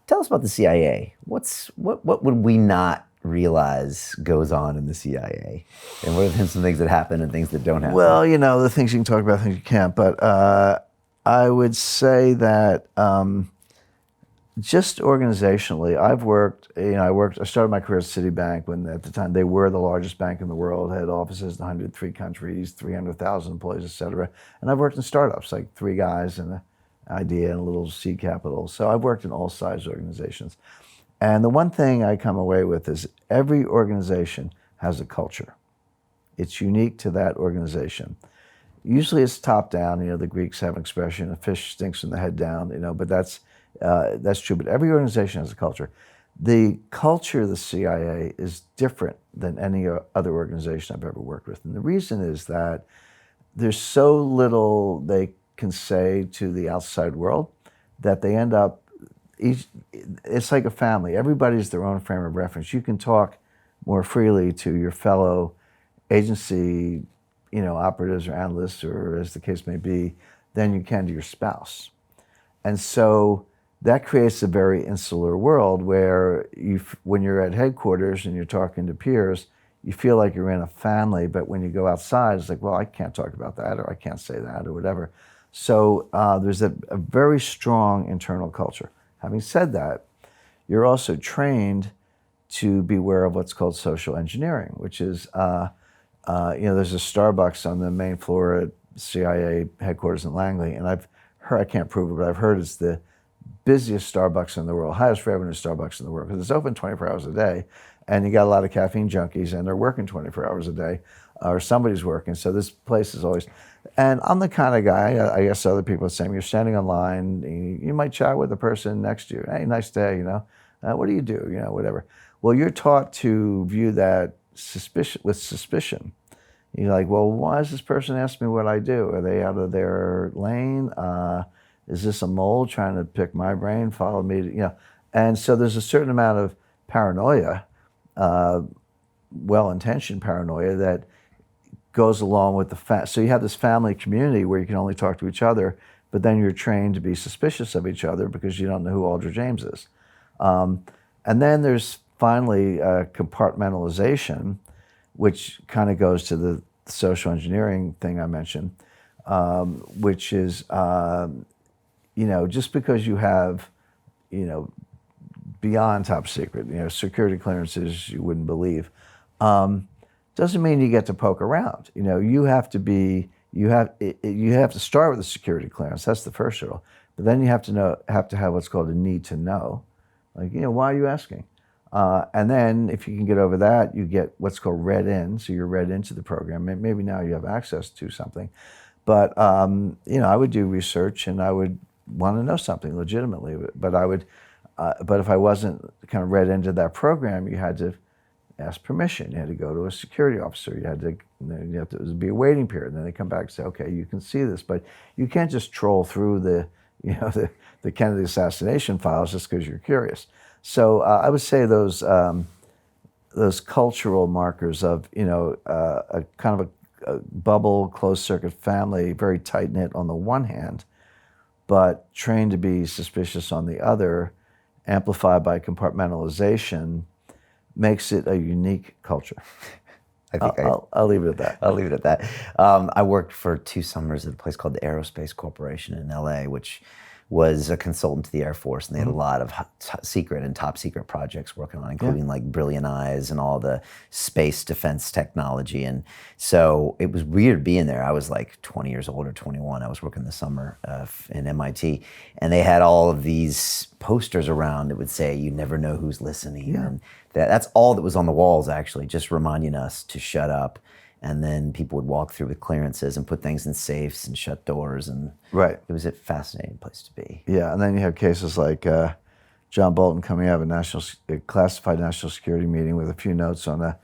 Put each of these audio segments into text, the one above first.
Tell us about the CIA. What would we not realize goes on in the CIA? And what are some things that happen and things that don't happen? Well, the things you can talk about, things you can't. But I would say that just organizationally, I started my career at Citibank when at the time they were the largest bank in the world, had offices in 103 countries, 300,000 employees, et cetera. And I've worked in startups, like 3 guys and an idea and a little seed capital. So I've worked in all size organizations. And the one thing I come away with is every organization has a culture. It's unique to that organization. Usually it's top down. The Greeks have an expression, a fish stinks from the head down, but that's true. But every organization has a culture. The culture of the CIA is different than any other organization I've ever worked with. And the reason is that there's so little they can say to the outside world that they end up, it's like a family. Everybody's their own frame of reference. You can talk more freely to your fellow agency, operatives or analysts, or as the case may be, than you can to your spouse. And so that creates a very insular world where when you're at headquarters and you're talking to peers, you feel like you're in a family, but when you go outside, it's like, well, I can't talk about that, or I can't say that, or whatever. So there's a very strong internal culture. Having said that, you're also trained to be aware of what's called social engineering, which is, there's a Starbucks on the main floor at CIA headquarters in Langley, and I've heard, I can't prove it, but I've heard it's the busiest Starbucks in the world, highest revenue Starbucks in the world, because it's open 24 hours a day, and you got a lot of caffeine junkies, and they're working 24 hours a day, or somebody's working, so this place is always, and I'm the kind of guy, I guess other people are saying, you're standing on line, you might chat with the person next to you, hey, nice day, what do you do, whatever. Well, you're taught to view that with suspicion. You're like, well, why does this person ask me what I do? Are they out of their lane? Is this a mole trying to pick my brain, follow me? And so there's a certain amount of paranoia, well-intentioned paranoia that goes along with so you have this family community where you can only talk to each other, but then you're trained to be suspicious of each other because you don't know who Aldrich James is. And then there's finally compartmentalization, which kind of goes to the social engineering thing I mentioned, which is, just because you have, beyond top secret, security clearances you wouldn't believe, doesn't mean you get to poke around. You have to start with a security clearance. That's the first hurdle. But then you have to have what's called a need to know. Like, why are you asking? And then if you can get over that, you get what's called read in. So you're read into the program. Maybe now you have access to something. But, I would do research and I would want to know something legitimately. But but if I wasn't kind of read into that program, you had to ask permission. You had to go to a security officer. You had to be a waiting period. And then they come back and say, okay, you can see this. But you can't just troll through the Kennedy assassination files just because you're curious. So I would say those cultural markers of a kind of a bubble, closed circuit family, very tight knit on the one hand, but trained to be suspicious on the other, amplified by compartmentalization, makes it a unique culture. I'll leave it at that. I'll leave it at that. I worked for 2 summers at a place called the Aerospace Corporation in LA, which was a consultant to the Air Force, and they had a lot of secret and top secret projects working on, including like Brilliant Eyes and all the space defense technology. And so it was weird being there. I was like 20 years old or 21. I was working the summer in MIT, and they had all of these posters around that would say, you never know who's listening. Yeah. And that's all that was on the walls, actually, just reminding us to shut up. And then people would walk through with clearances and put things in safes and shut doors. And right. It was a fascinating place to be. Yeah, and then you have cases like John Bolton coming out of a classified national security meeting with a few notes on a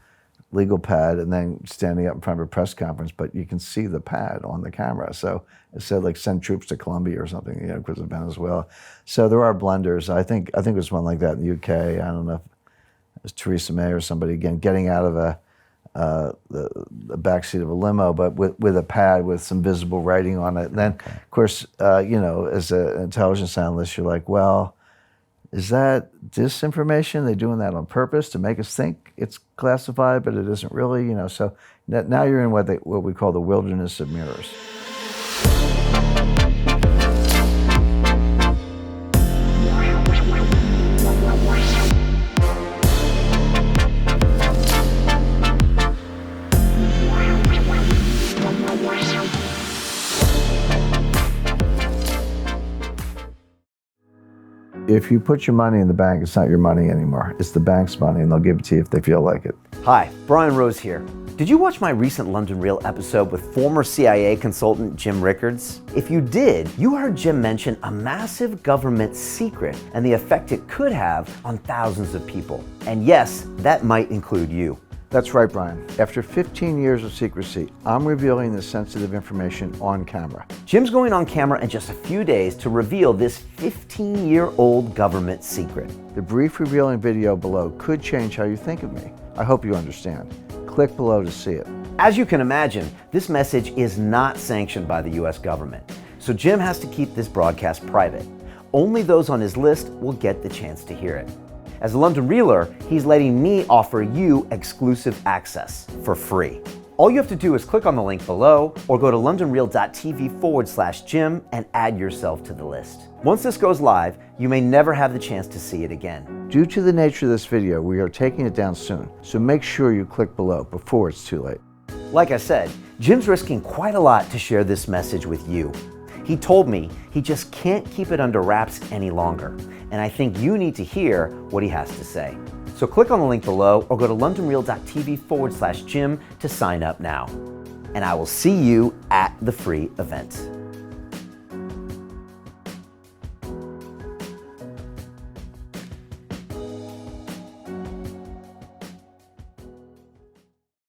legal pad and then standing up in front of a press conference, but you can see the pad on the camera. So it said like send troops to Colombia or something, because of Venezuela. So there are blunders. I think there's one like that in the UK. I don't know if it was Theresa May or somebody, again, getting out of the backseat of a limo, but with a pad with some visible writing on it. And then, of course, as an intelligence analyst, you're like, well, Is that disinformation? They're doing that on purpose to make us think it's classified, but it isn't really, you know. So now you're in what we call the wilderness of mirrors. If you put your money in the bank, it's not your money anymore. It's the bank's money, and they'll give it to you if they feel like it. Hi, Brian Rose here. Did you watch my recent London Real episode with former CIA consultant Jim Rickards? If you did, you heard Jim mention a massive government secret and the effect it could have on thousands of people. And yes, that might include you. That's right, Brian. After 15 years of secrecy, I'm revealing this sensitive information on camera. Jim's going on camera in just a few days to reveal this 15-year-old government secret. The brief revealing video below could change how you think of me. I hope you understand. Click below to see it. As you can imagine, this message is not sanctioned by the US government, so Jim has to keep this broadcast private. Only those on his list will get the chance to hear it. As a London Reeler, he's letting me offer you exclusive access for free. All you have to do is click on the link below or go to londonreal.tv/Jim and add yourself to the list. Once this goes live, you may never have the chance to see it again. Due to the nature of this video, we are taking it down soon, so make sure you click below before it's too late. Like I said, Jim's risking quite a lot to share this message with you. He told me he just can't keep it under wraps any longer, and I think you need to hear what he has to say. So click on the link below or go to londonreal.tv/Jim to sign up now. And I will see you at the free event.